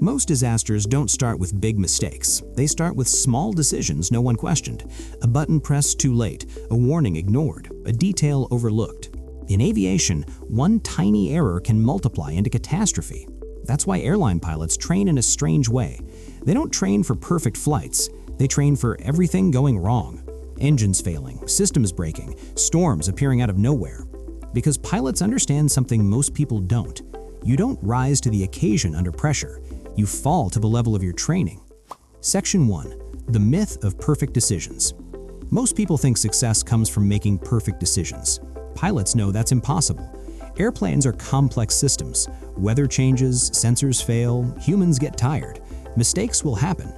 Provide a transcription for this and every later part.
Most disasters don't start with big mistakes. They start with small decisions no one questioned. A button pressed too late, a warning ignored, a detail overlooked. In aviation, one tiny error can multiply into catastrophe. That's why airline pilots train in a strange way. They don't train for perfect flights. They train for everything going wrong. Engines failing, systems breaking, storms appearing out of nowhere. Because pilots understand something most people don't. You don't rise to the occasion under pressure. You fall to the level of your training. Section 1. The myth of perfect decisions. Most people think success comes from making perfect decisions. Pilots know that's impossible. Airplanes are complex systems. Weather changes, sensors fail, humans get tired. Mistakes will happen.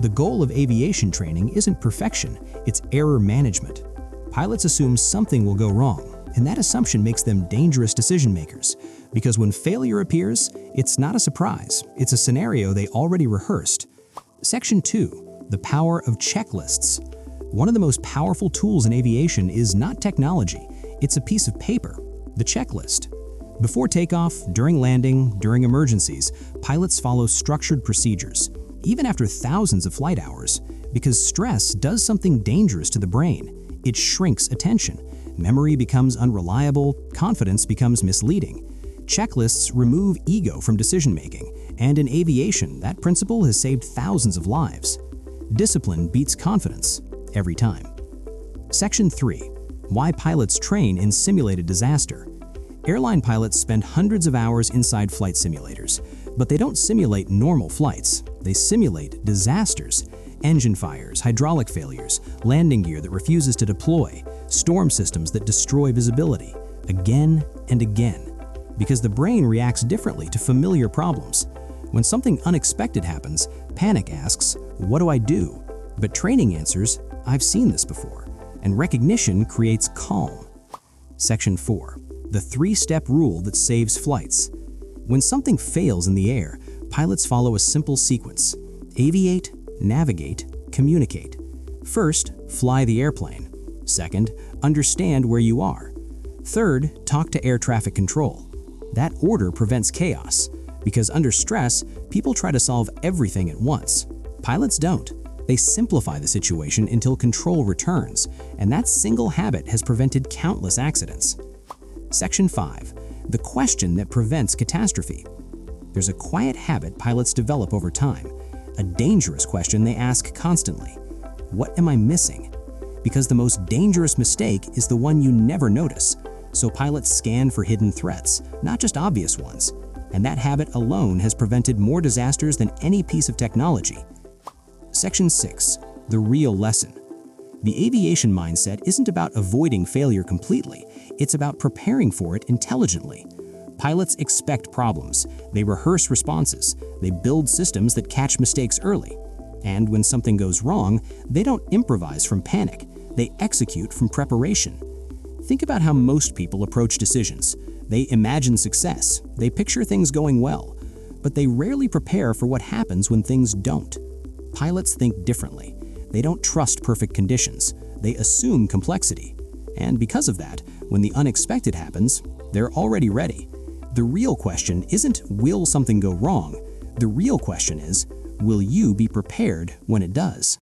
The goal of aviation training isn't perfection, it's error management. Pilots assume something will go wrong, and that assumption makes them dangerous decision makers. Because when failure appears, it's not a surprise, it's a scenario they already rehearsed. Section 2. The power of checklists. One of the most powerful tools in aviation is not technology, it's a piece of paper, the checklist. Before takeoff, during landing, during emergencies, pilots follow structured procedures, even after thousands of flight hours, because stress does something dangerous to the brain. It shrinks attention. Memory becomes unreliable, confidence becomes misleading. Checklists remove ego from decision-making, and in aviation, that principle has saved thousands of lives. Discipline beats confidence, every time. Section 3. Why pilots train in simulated disaster. Airline pilots spend hundreds of hours inside flight simulators, but they don't simulate normal flights. They simulate disasters. Engine fires, hydraulic failures, landing gear that refuses to deploy, storm systems that destroy visibility, again and again. Because the brain reacts differently to familiar problems. When something unexpected happens, panic asks, "What do I do?" But training answers, "I've seen this before." And recognition creates calm. Section 4. The 3-step rule that saves flights. When something fails in the air, pilots follow a simple sequence. Aviate, navigate, communicate. First, fly the airplane. Second, understand where you are. Third, talk to air traffic control. That order prevents chaos, because under stress, people try to solve everything at once. Pilots don't. They simplify the situation until control returns, and that single habit has prevented countless accidents. Section 5. The question that prevents catastrophe. There's a quiet habit pilots develop over time, a dangerous question they ask constantly. What am I missing? Because the most dangerous mistake is the one you never notice, so pilots scan for hidden threats, not just obvious ones. And that habit alone has prevented more disasters than any piece of technology. Section 6. The real lesson. The aviation mindset isn't about avoiding failure completely, it's about preparing for it intelligently. Pilots expect problems, they rehearse responses, they build systems that catch mistakes early. And when something goes wrong, they don't improvise from panic, they execute from preparation. Think about how most people approach decisions. They imagine success, they picture things going well, but they rarely prepare for what happens when things don't. Pilots think differently. They don't trust perfect conditions. They assume complexity. And because of that, when the unexpected happens, they're already ready. The real question isn't, will something go wrong? The real question is, will you be prepared when it does?